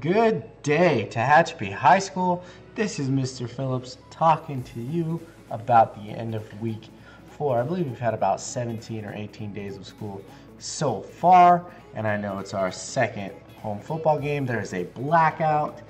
Good day, Tehachapi High School. This is Mr. Phillips talking to you about the end of week 4. I believe we've had about 17 or 18 days of school so far, and I know it's our second home football game. There is a blackout.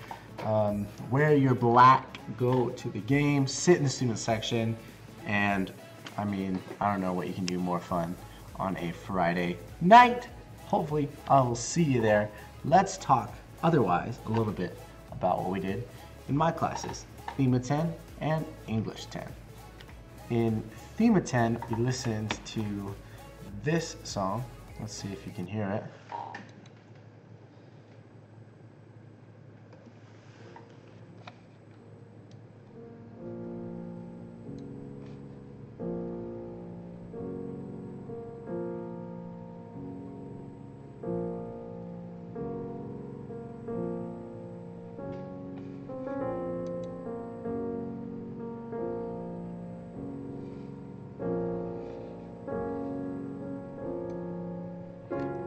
Wear your black, go to the game, sit in the student section, and I don't know what you can do more fun on a Friday night. Hopefully, I will see you there. Let's talk otherwise a little bit about what we did in my classes, Thema 10 and English 10. In Thema 10, we listened to this song. Let's see if you can hear it.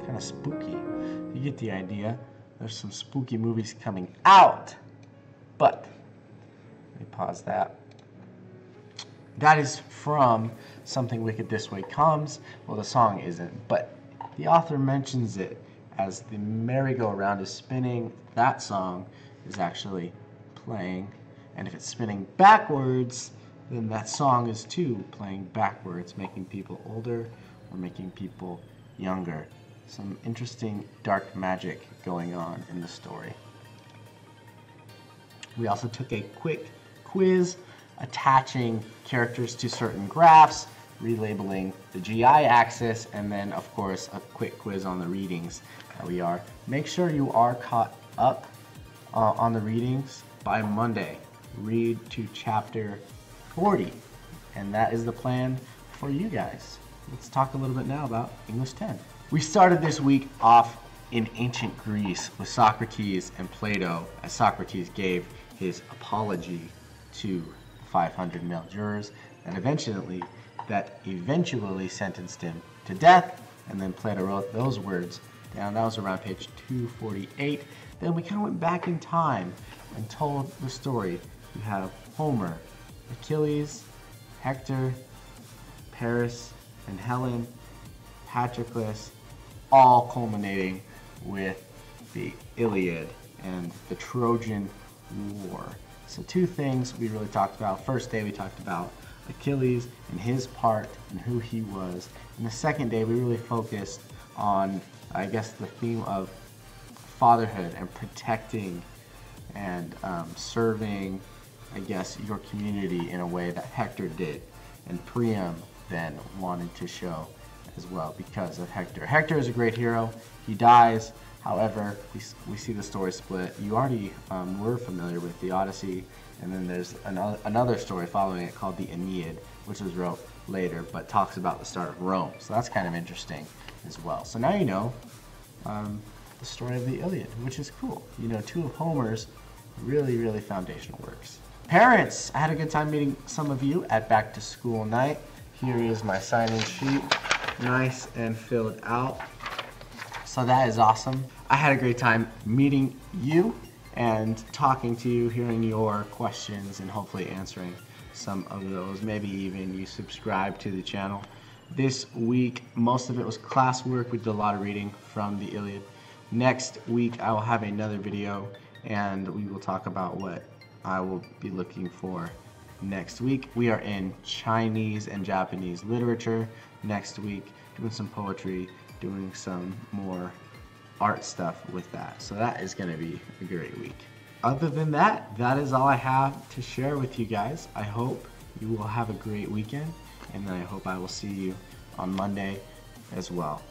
Kind of spooky. You get the idea. There's some spooky movies coming out. But, let me pause that. That is from Something Wicked This Way Comes. Well, the song isn't, but the author mentions it as the merry-go-round is spinning. That song is actually playing. And if it's spinning backwards, then that song is too playing backwards, making people older or making people younger. Some interesting dark magic going on in the story. We also took a quick quiz attaching characters to certain graphs, relabeling the GI axis, and then of course a quick quiz on the readings that we are. Make sure you are caught up on the readings by Monday. Read to chapter 40, and that is the plan for you guys. Let's talk a little bit now about English 10. We started this week off in ancient Greece with Socrates and Plato, as Socrates gave his apology to 500 male jurors that eventually sentenced him to death, and then Plato wrote those words down. That was around page 248. Then we kind of went back in time and told the story. You have Homer, Achilles, Hector, Paris and Helen, Patroclus, all culminating with the Iliad and the Trojan War. So two things we really talked about. First day we talked about Achilles and his part and who he was. And the second day we really focused on, I guess, the theme of fatherhood and protecting and serving, I guess, your community in a way that Hector did. And Priam then wanted to show as well because of Hector. Hector is a great hero. He dies. However, we see the story split. You already were familiar with the Odyssey, and then there's another story following it called the Aeneid, which was wrote later, but talks about the start of Rome. So that's kind of interesting as well. So now you know the story of the Iliad, which is cool. You know, two of Homer's really, really foundational works. Parents, I had a good time meeting some of you at back to school night. Here is my sign-in sheet, nice and filled out. So that is awesome. I had a great time meeting you and talking to you, hearing your questions, and hopefully answering some of those. Maybe even you subscribe to the channel. This week, most of it was classwork. We did a lot of reading from the Iliad. Next week, I will have another video, and we will talk about what I will be looking for next week. We are in Chinese and Japanese literature next week, doing some poetry, doing some more art stuff with that. So that is going to be a great week. Other than that, that is all I have to share with you guys. I hope you will have a great weekend, and then I hope I will see you on Monday as well.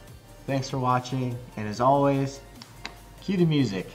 Thanks for watching, and as always, cue the music.